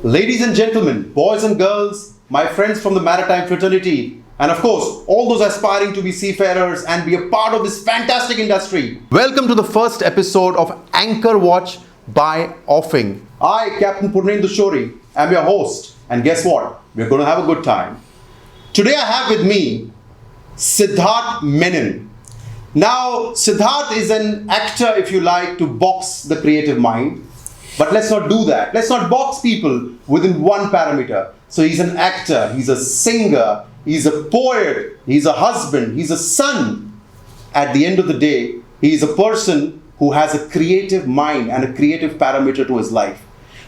Ladies and gentlemen, boys and girls, my friends from the Maritime Fraternity, and of course, all those aspiring to be seafarers and be a part of this fantastic industry. Welcome to the first episode of Anchor Watch by Offing. I, Capt Purnendu Shorey, am your host, and guess what? We're going to have a good time. Today I have with me Siddharth Menon. Now, Siddharth is an actor, if you like, to box the creative mind. But let's not do that. Let's not box people within one parameter. So he's an actor, he's a singer, he's a poet, he's a husband, he's a son. At the end of the day, he is a person who has a creative mind and a creative parameter to his life.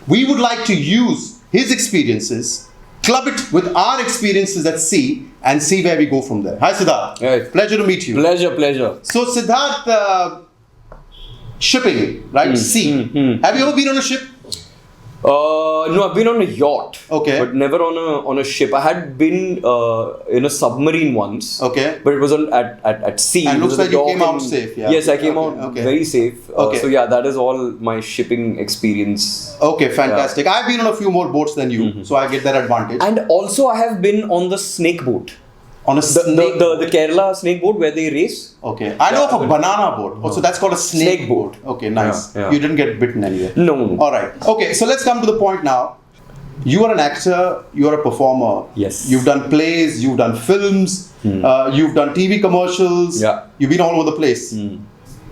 We would like to use his experiences, club it with our experiences at sea, and see where we go from there. Hi Siddharth. Right. Pleasure to meet you. Pleasure. So Siddharth, shipping, right? Sea. Have you ever been on a ship? No, I've been on a yacht. Okay. But never on a ship. I had been in a submarine once. Okay. But it was at sea. And it looks was like you came out safe. Yeah. Yes, I came out very safe. Okay. So yeah, that is all my shipping experience. Okay, fantastic. I've been on a few more boats than you, so I get that advantage. And also I have been on the snake boat. On a snake boat. The Kerala snake boat where they race. Okay. I know of a banana boat. Oh, so that's called a snake boat. Okay, nice. Yeah. You didn't get bitten anywhere. No. Alright. Okay, so let's come to the point now. You are an actor, you are a performer. Yes. You've done plays, you've done films, you've done TV commercials. Yeah. You've been all over the place.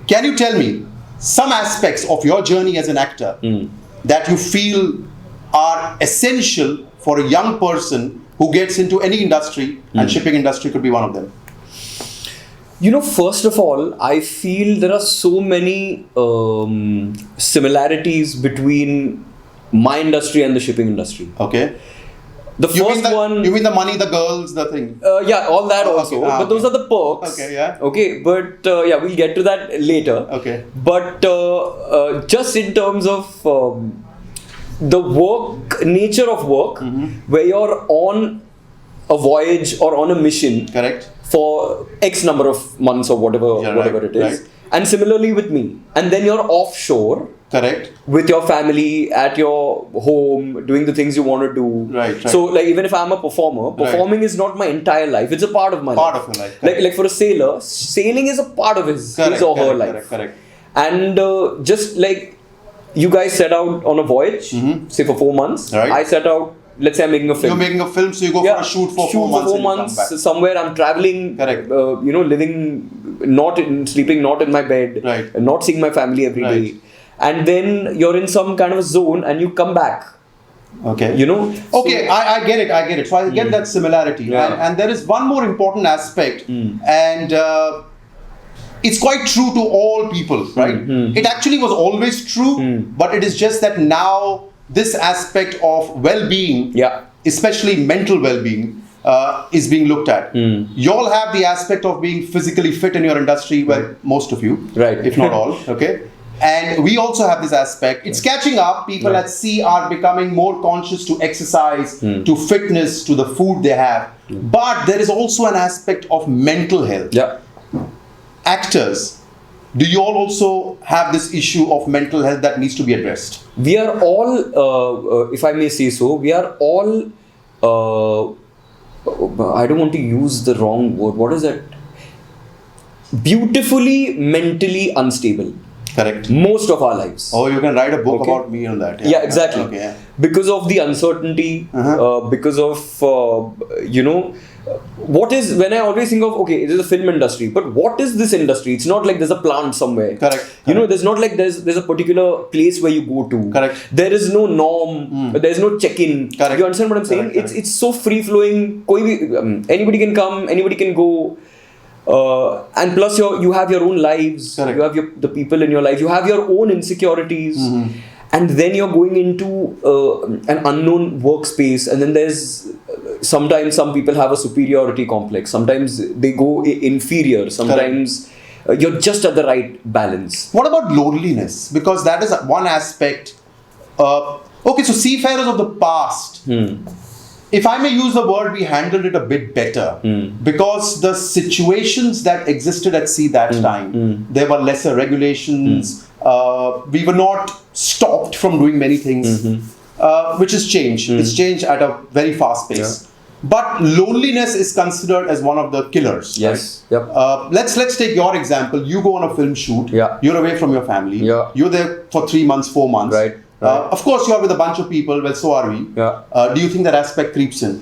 Can you tell me some aspects of your journey as an actor that you feel are essential for a young person who gets into any industry, and shipping industry could be one of them? You know, first of all, I feel there are so many similarities between my industry and the shipping industry. Okay. The first one... You mean the money, the girls, the thing? Yeah, all that also. Okay. But those are the perks. Okay, yeah. Okay, but yeah, we'll get to that later. Okay. But just in terms of the work, nature of work, where you're on a voyage or on a mission. Correct. For X number of months or whatever it is. Right. And similarly with me. And then you're offshore. Correct. With your family, at your home, doing the things you want to do. Right. So like even if I'm a performer, performing is not my entire life. It's a part of my life. Part of your life. Like for a sailor, sailing is a part of his or her life. Correct. And just like you guys set out on a voyage, say for 4 months. Right. I set out, let's say I'm making a film. You're making a film, so you go for a shoot for 4 months. 4 months somewhere. I'm traveling. Correct. Living, sleeping not in my bed. Right. Not seeing my family every day. And then you're in some kind of a zone and you come back. Okay. Okay, I get it. So I get that similarity. Yeah. And there is one more important aspect, and it's quite true to all people, right? It actually was always true, but it is just that now this aspect of well-being, especially mental well-being, is being looked at. You all have the aspect of being physically fit in your industry, well, most of you, if not all, okay? And we also have this aspect. It's catching up. People at sea are becoming more conscious to exercise, to fitness, to the food they have. But there is also an aspect of mental health. Yeah. Actors, do you all also have this issue of mental health that needs to be addressed? We are all, if I may say so, we are all, I don't want to use the wrong word. What is that? Beautifully mentally unstable. Correct. Most of our lives. Oh, you can write a book about me on that. Yeah, exactly. Okay. Because of the uncertainty, because of, what is, when I always think of, okay, it is a film industry, but what is this industry? It's not like there's a plant somewhere. Correct. There's not like there's a particular place where you go to. Correct. There is no norm, there's no check-in. Correct. You understand what I'm saying? Correct. It's so free-flowing, anybody can come, anybody can go. And plus you have your own lives. Correct. You have the people in your life, you have your own insecurities, and then you're going into an unknown workspace, and then there's sometimes some people have a superiority complex, sometimes they go inferior, sometimes you're just at the right balance. What about loneliness? Because that is one aspect. Okay, so seafarers of the past, if I may use the word, we handled it a bit better because the situations that existed at sea that time, there were lesser regulations. We were not stopped from doing many things, which has changed. It's changed at a very fast pace. But loneliness is considered as one of the killers. Yes. Right? Yep. Let's take your example. You go on a film shoot. Yeah. You're away from your family. Yeah. You're there for 3 months, 4 months. Right. Of course, you're with a bunch of people. Well, so are we. Yeah. Do you think that aspect creeps in?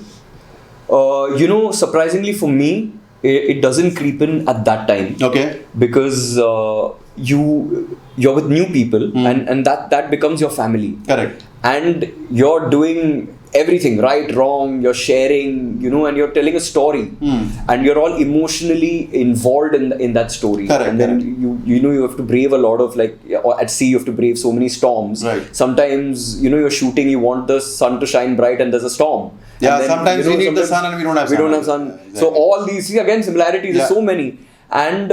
Surprisingly for me, it doesn't creep in at that time. Okay. Because you're with new people and that becomes your family. Correct. And you're doing everything right, wrong, you're sharing, and you're telling a story, and you're all emotionally involved in that story. Correct, and then you have to brave a lot of, like, at sea you have to brave so many storms. Right. Sometimes you're shooting, you want the sun to shine bright and there's a storm. Yeah, and then, sometimes we need the sun and we don't have sun. We don't have sun. Exactly. So all these, again, similarities, there's so many. And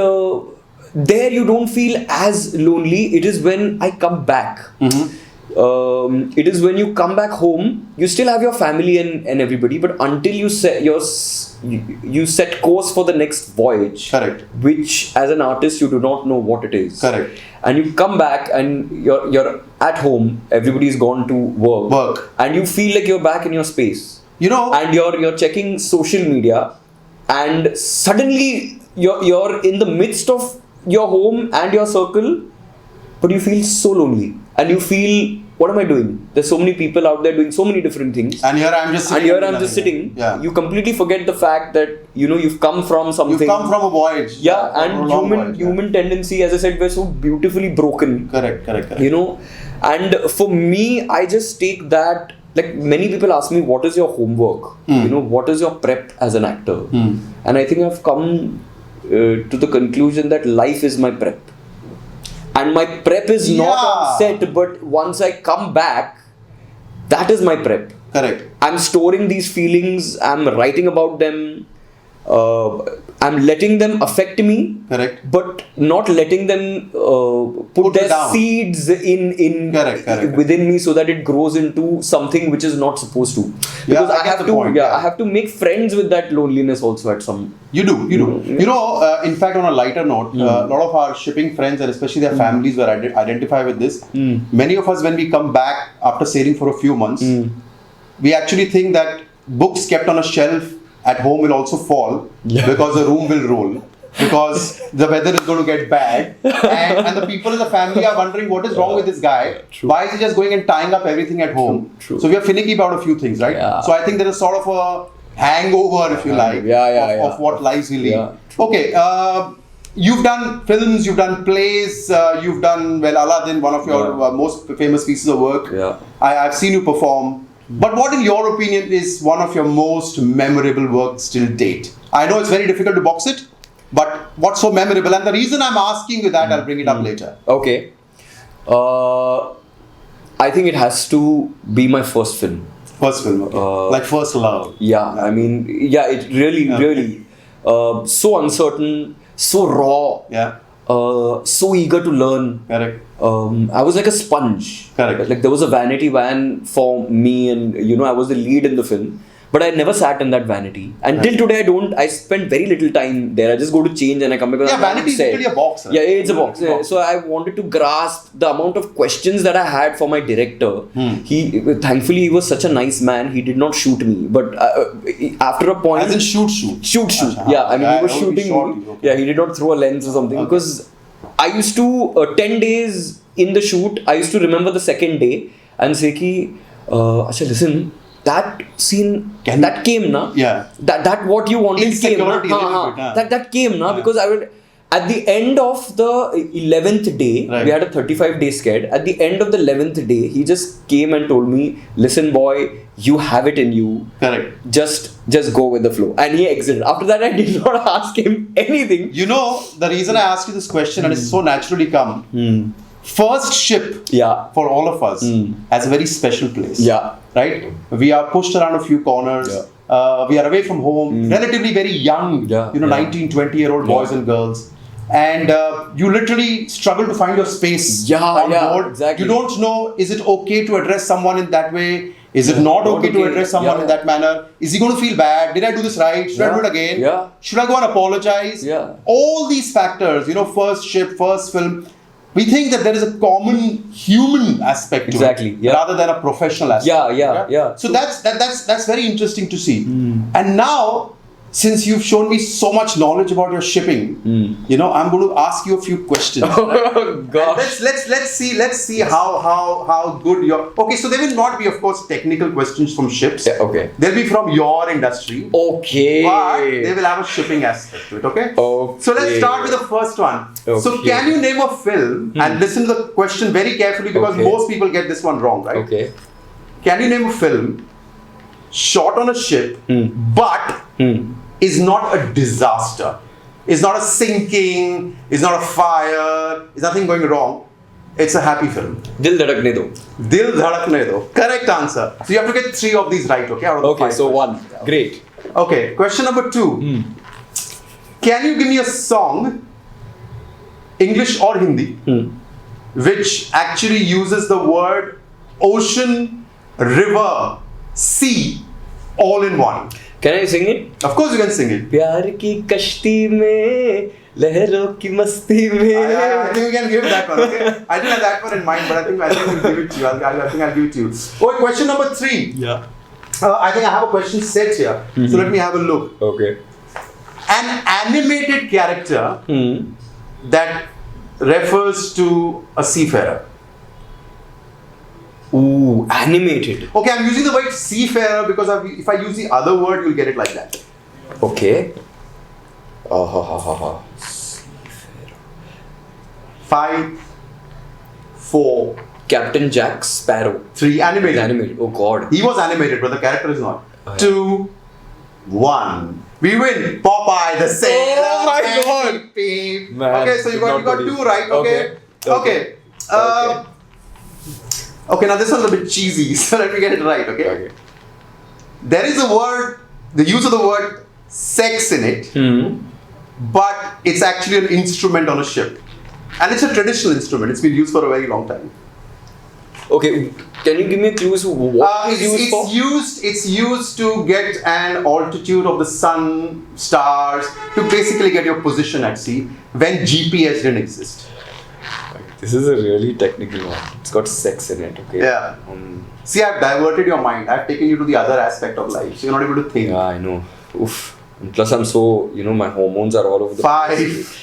there you don't feel as lonely. It is when I come back. It is when you come back home, you still have your family and everybody, but until you set you set course for the next voyage. Correct. Which, as an artist, you do not know what it is. Correct. And you come back and you're at home, everybody's gone to work. And you feel like you're back in your space. And you're checking social media, and suddenly you're in the midst of your home and your circle, but you feel so lonely. And you feel, what am I doing? There's so many people out there doing so many different things. And here I'm just sitting. Yeah. You completely forget the fact that, you've come from something. You've come from a voyage. Yeah, and human tendency, as I said, we're so beautifully broken. Correct. And for me, I just take that, like, many people ask me, what is your homework? What is your prep as an actor? And I think I've come to the conclusion that life is my prep. And my prep is not on set, but once I come back, that is my prep. Correct. I'm storing these feelings, I'm writing about them, I'm letting them affect me. Correct. But not letting them put their seeds in Correct. within me so that it grows into something which is not supposed to. Because I have to make friends with that loneliness also at some. You do. In fact, on a lighter note, a lot of our shipping friends and especially their families will identify with this. Many of us, when we come back after sailing for a few months, we actually think that books kept on a shelf at home will also fall because the room will roll, because the weather is going to get bad, and the people in the family are wondering what is wrong with this guy. True. Why is he just going and tying up everything at home? True. So we are finicky about a few things, right? Yeah. So I think there is sort of a hangover, if you like, of what lives we lead. Yeah. Okay. You've done films, you've done plays, you've done, Aladdin, one of your most famous pieces of work. Yeah. I've seen you perform. But what, in your opinion, is one of your most memorable works till date? I know it's very difficult to box it, but what's so memorable? And the reason I'm asking you that, I'll bring it up later. Okay. I think it has to be my first film. First film, okay. Like first love. It really, so uncertain, so raw. Yeah. So eager to learn. Correct. I was like a sponge. Correct. Like, there was a vanity van for me, and I was the lead in the film. But I never sat in that vanity. And till today, I spend very little time there. I just go to change and I come back. Vanity is literally a box. Right? Yeah, it's a box. So I wanted to grasp the amount of questions that I had for my director. Thankfully, he was such a nice man. He did not shoot me. But after a point... As in shoot. Shoot. Yeah, he was shooting me. Okay. Yeah, he did not throw a lens or something. Okay. Because I used to, 10 days in the shoot, I used to remember the second day and say ki, listen... That scene, that came na. Yeah. That what you wanted came na. That came na, because I would, at the end of the 11th day, we had a 35-day sked. At the end of the 11th day, he just came and told me, listen boy, you have it in you. Correct. Just go with the flow. And he exited. After that, I did not ask him anything. The reason I asked you this question, and it's so naturally come. First ship for all of us has a very special place. Yeah. Right? We are pushed around a few corners. Yeah. We are away from home, relatively very young, 19, 20-year-old boys and girls. And you literally struggle to find your space on board. Exactly. You don't know, is it okay to address someone in that way? Is it not okay to okay. address someone in that manner? Is he going to feel bad? Did I do this right? Should I do it again? Yeah. Should I go and apologize? Yeah. All these factors, first ship, first film, we think that there is a common human aspect to Exactly, it yeah. rather than a professional aspect. Yeah. So that's very interesting to see. And now, since you've shown me so much knowledge about your shipping, I'm going to ask you a few questions. Oh gosh. Let's see how good your. Okay, so there will not be, of course, technical questions from ships. Yeah, okay. They'll be from your industry. Okay. But they will have a shipping aspect to it. Okay. Okay. So let's start with the first one. Okay. So can you name a film and listen to the question very carefully because Okay. most people get this one wrong, right? Okay. Can you name a film shot on a ship but is not a disaster? Is not a sinking, is not a fire, is nothing going wrong. It's a happy film. Dil Dhadakne Do. Dil Dhadakne Do. Correct answer. So you have to get 3 of these right, okay? Out of the Okay, 5 so questions. 1. Great. Okay, question number 2. Can you give me a song, English or Hindi, which actually uses the word ocean, river, sea all in one? Can I sing it? Of course you can sing it. प्यार की कश्ती में लहरों की मस्ती में. I think we can give that one, okay? I didn't have that one in mind, but I think we'll give it to you. I think I'll give it to you. Okay, question number 3. Yeah. I think I have a question set here. So let me have a look. Okay. An animated character that refers to a seafarer. Ooh, animated. Okay, I'm using the word seafarer because if I use the other word, you'll get it like that. Okay. 5, 4, Captain Jack Sparrow. 3, animated. Animated. Oh God. He was animated, but the character is not. Oh, yeah. 2, 1. We win. Popeye the sailor. Oh my Beep, God. beep. Man, Okay, so you got not 2 right. Okay. Okay. Okay, now this one's a bit cheesy, so let me get it right. Okay. There is a word, the use of the word sex in it, but it's actually an instrument on a ship. And it's a traditional instrument. It's been used for a very long time. Okay. Can you give me clues? What is used for? It's used to get an altitude of the sun, stars, to basically get your position at sea when GPS didn't exist. This is a really technical one. It's got sex in it. Okay. Yeah. See, I've diverted your mind. I've taken you to the other aspect of life. So you're not able to think. Yeah, I know. Oof. And plus, I'm so my hormones are all over the 5, place.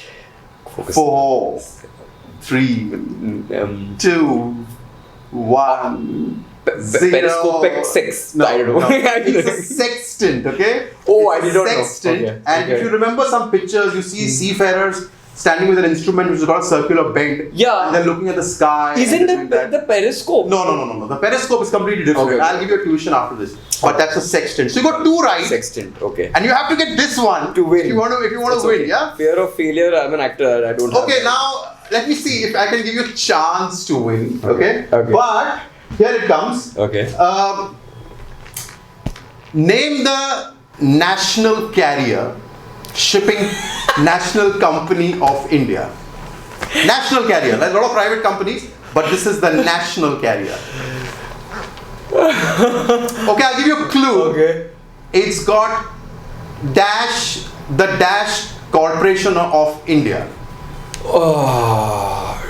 4, 3, 2, 1. Periscopic sex. No, I don't know. no. It's a sextant, okay? Oh, It's I did not know. sextant. Okay, And if you remember some pictures, you see seafarers standing with an instrument which is got a circular bend. Yeah. And they're looking at the sky. Isn't and it the periscope? No. The periscope is completely different. Okay. I'll give you a tuition after this. But that's a sextant. So you got 2 right. Sextant. Okay. And you have to get this one To win. If you want to That's win, okay. yeah? Fear of failure. I'm an actor. I don't have Okay, that. now let me see if I can give you a chance to win. Okay. Okay. But here it comes. Okay. Name the national carrier, shipping national company of India. National carrier. Like a lot of private companies, but this is the national carrier. Okay, I'll give you a clue. Okay. It's got the Dash Corporation of India. Oh.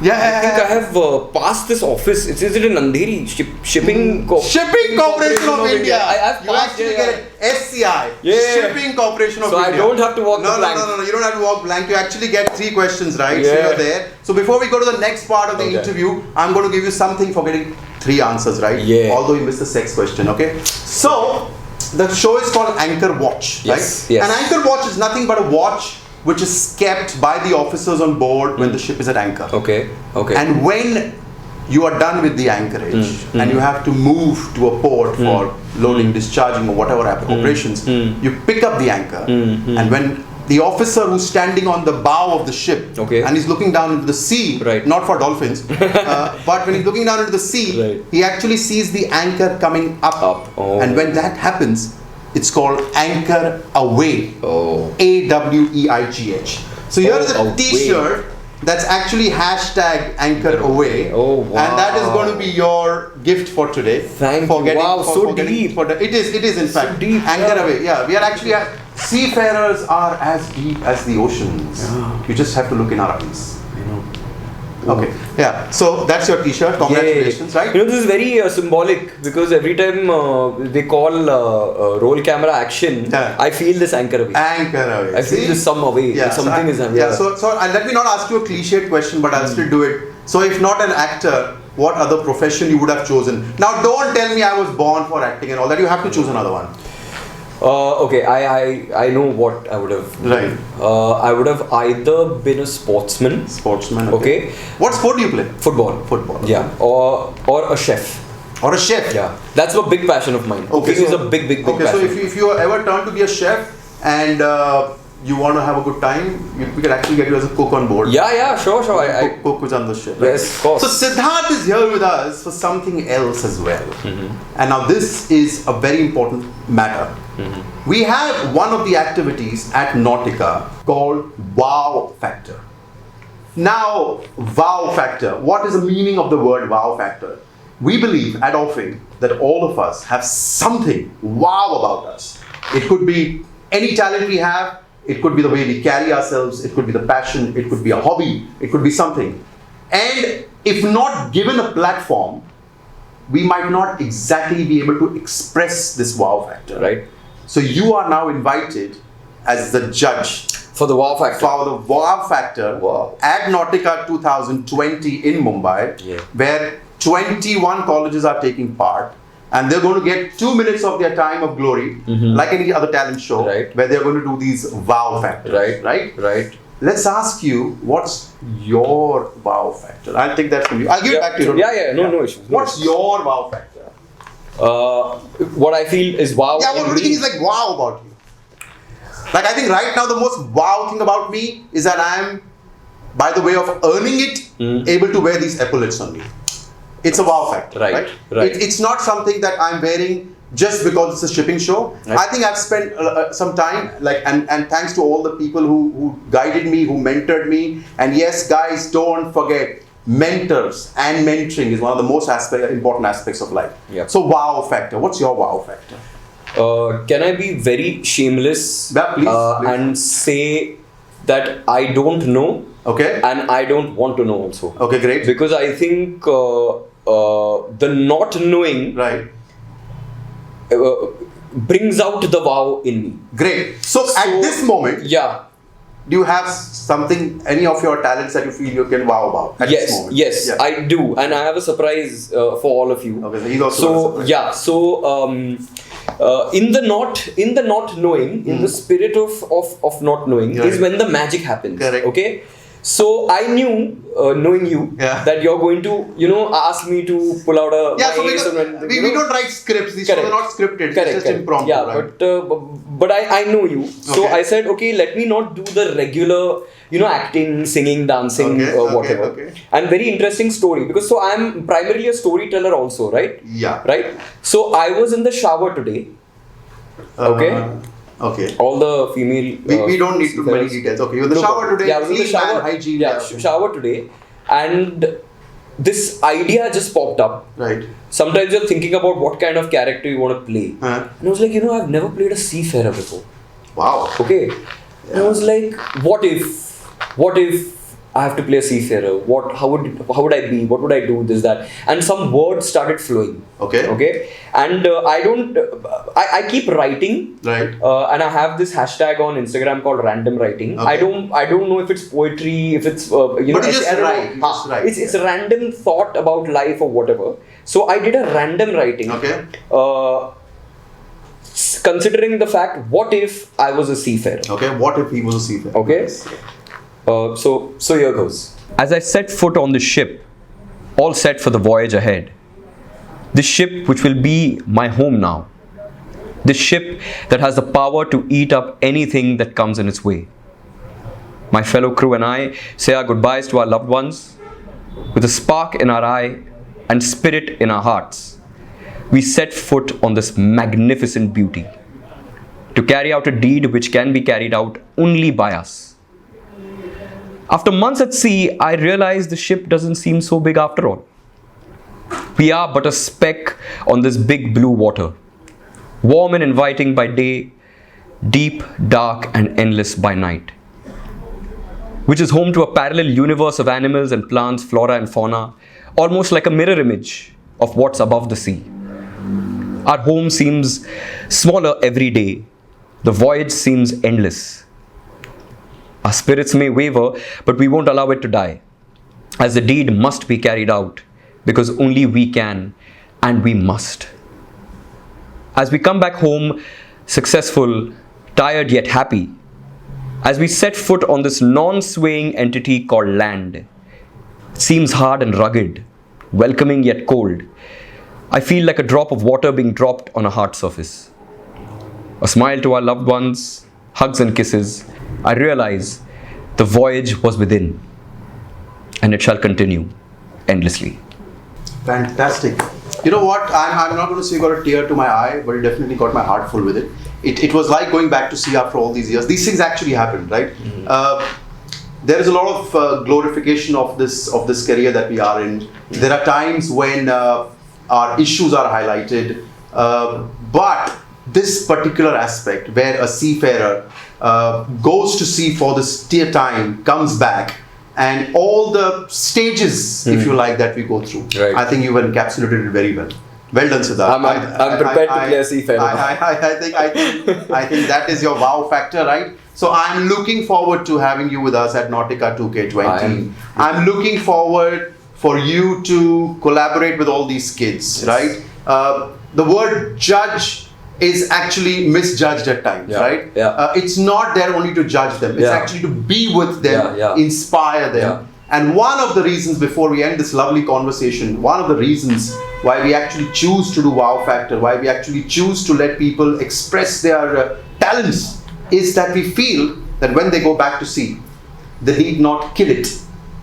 Yeah. I think I have passed this office. Is it in Andheri? Shipping Corporation of India. I've You passed actually it. get it. SCI. Yeah. Shipping Corporation of So India. I don't have to walk the plank. No. You don't have to walk blank. You actually get 3 questions right. So Yeah. you're there. So before we go to the next part of the Okay. interview, I'm going to give you something for getting 3 answers right. Yeah. Although you missed the sex question. Okay. So the show is called Anchor Watch. Yes, Right. yes. An anchor watch is nothing but a watch which is kept by the officers on board when the ship is at anchor. Okay. And when you are done with the anchorage and you have to move to a port for loading, discharging, or whatever operations, you pick up the anchor. And when the officer who's standing on the bow of the ship and he's looking down into the sea, Right. not for dolphins, but when he's looking down into the sea, Right. he actually sees the anchor coming up. Oh. And when that happens, it's called Anchor Away. Oh. AWEIGH. So here is a Away. t-shirt That's actually hashtag anchor away. Oh, wow. And that is going to be your gift for today. Thank you. Wow, so deep. It is in fact. deep, Anchor yeah. away. Yeah, we are actually, seafarers are as deep as the oceans. Yeah. You just have to look in our eyes. I know. Okay, yeah. So that's your T-shirt. Congratulations, right? You know, this is very symbolic because every time they call roll camera action, Yeah. I feel this anchor away. Anchor away. I feel this some away. Yeah, Like something is yeah. So let me not ask you a cliched question, but I'll still do it. So if not an actor, what other profession you would have chosen? Now don't tell me I was born for acting and all that. You have to choose another one. Okay, I know what I would have. Right. I would have either been a sportsman. Sportsman. Okay. What sport do you play? Football. Football. Okay. Yeah. Or a chef. Or a chef. Yeah. That's a big passion of mine. Okay. Cooking is a big Okay. passion. So if you ever turn to be a chef and you want to have a good time, we can actually get you as a cook on board. Yeah, sure. Cook who's on the ship. Right? Yes, of course. So Siddharth is here with us for something else as well. And now this is a very important matter. We have one of the activities at Nautica called Wow Factor. Now, Wow Factor. What is the meaning of the word Wow Factor? We believe at Offing that all of us have something wow about us. It could be any talent we have. It could be the way we carry ourselves. It could be the passion. It could be a hobby. It could be something. And if not given a platform, we might not exactly be able to express this wow factor. Right. So you are now invited as the judge For the wow factor. for the wow factor Wow. at Nautica 2020 in Mumbai, Yeah. where 21 colleges are taking part. And they're going to get 2 minutes of their time of glory, like any other talent show, Right. where they're going to do these wow factors. Right? Let's ask you, what's your wow factor? I'll take that from you. I'll give it back to you. No issues. What's your wow factor? What I feel is wow. Yeah, what do you think is like wow about you? Like, I think right now the most wow thing about me is that I'm, by the way of earning it, able to wear these epaulets on me. It's a wow factor, right? It's not something that I'm wearing just because it's a shipping show. Right. I think I've spent some time, and thanks to all the people who guided me, who mentored me. And yes, guys, don't forget, mentors and mentoring is one of the most important aspects of life. Yeah. So wow factor, what's your wow factor? Can I be very shameless Yeah, please. and say that I don't know Okay. and I don't want to know also. Okay, great. Because I think the not knowing Right. brings out the wow in me. Great. So at this moment, Yeah. do you have something, any of your talents that you feel you can wow about at this moment? Yes, Yeah. I do, and I have a surprise for all of you. Okay, so he's also got a surprise. In the not knowing, in the spirit of not knowing, Right. is when the magic happens. Correct. Okay. So I knew, knowing you, Yeah. that you're going to, ask me to pull out a. Yeah, so mace and we don't write scripts. These shows are not scripted. It's just impromptu. Yeah, right? but I know you. So Okay. I said, okay, let me not do the regular, acting, singing, dancing, Okay, whatever. okay. And very interesting story, because so I'm primarily a storyteller also, right? Yeah. Right? So I was in the shower today. Okay. Okay. All the female. We don't need too many seafarers. details. Okay, you're in the No shower problem. today. Yeah, I was in the Clean man, shower. hygiene. Yeah, shower today, and this idea just popped up. Right. Sometimes you're thinking about what kind of character you want to play, Huh. and I was like, I've never played a seafarer before. Wow. Okay, and I was like, what if I have to play a seafarer? How would I be? What would I do? This, that, and some words started flowing. Okay. And I keep writing. Right. And I have this hashtag on Instagram called random writing. Okay. I don't know if it's poetry, if it's But you just I don't write. know. You just write. It's a random thought about life or whatever. So I did a random writing. Okay. Considering the fact, what if I was a seafarer? Okay. What if he was a seafarer? Okay. So here goes. As I set foot on the ship, all set for the voyage ahead. This ship which will be my home now. This ship that has the power to eat up anything that comes in its way. My fellow crew and I say our goodbyes to our loved ones. With a spark in our eye and spirit in our hearts, we set foot on this magnificent beauty. To carry out a deed which can be carried out only by us. After months at sea, I realized the ship doesn't seem so big after all. We are but a speck on this big blue water, warm and inviting by day, deep, dark and endless by night, which is home to a parallel universe of animals and plants, flora and fauna, almost like a mirror image of what's above the sea. Our home seems smaller every day. The voyage seems endless. Our spirits may waver, but we won't allow it to die, as the deed must be carried out, because only we can and we must. As we come back home, successful, tired yet happy, as we set foot on this non-swaying entity called land, it seems hard and rugged, welcoming yet cold. I feel like a drop of water being dropped on a hard surface. A smile to our loved ones, hugs and kisses. I realize the voyage was within, and it shall continue endlessly. Fantastic. You know what? I'm not going to say got a tear to my eye, but it definitely got my heart full with it. It was like going back to sea after all these years. These things actually happened, right? There is a lot of glorification of this career that we are in. There are times when our issues are highlighted, but this particular aspect where a seafarer goes to sea for this time, comes back, and all the stages, if you like, that we go through. Right. I think you encapsulated it very well. Well done, Siddharth. I'm prepared to play a seafarer. I think that is your wow factor, right? So I'm looking forward to having you with us at Nautica 2K20. I'm looking forward for you to collaborate with all these kids, right? The word judge is actually misjudged at times, right? Yeah. It's not there only to judge them. It's actually to be with them, inspire them. Yeah. And one of the reasons, before we end this lovely conversation, one of the reasons why we actually choose to do Wow Factor, why we actually choose to let people express their talents, is that we feel that when they go back to sea, they need not kill it.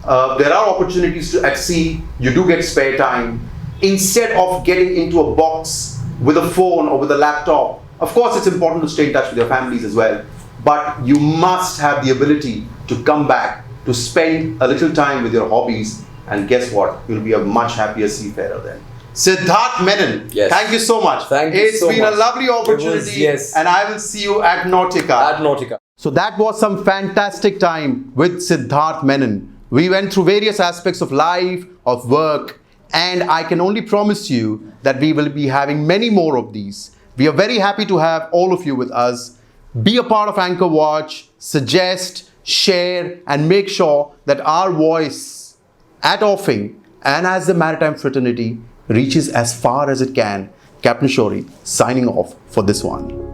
There are opportunities at sea, you do get spare time. Instead of getting into a box with a phone or with a laptop, of course it's important to stay in touch with your families as well, but you must have the ability to come back, to spend a little time with your hobbies, and guess what? You'll be a much happier seafarer then. Siddharth Menon, thank you so much. Thank you so much. It's been a lovely opportunity, and I will see you at Nautica. So that was some fantastic time with Siddharth Menon. We went through various aspects of life, of work, and I can only promise you that we will be having many more of these. We are very happy to have all of you with us. Be a part of Anchor Watch, suggest, share, and make sure that our voice at offing and as the maritime fraternity reaches as far as it can. Captain Shorey signing off for this one.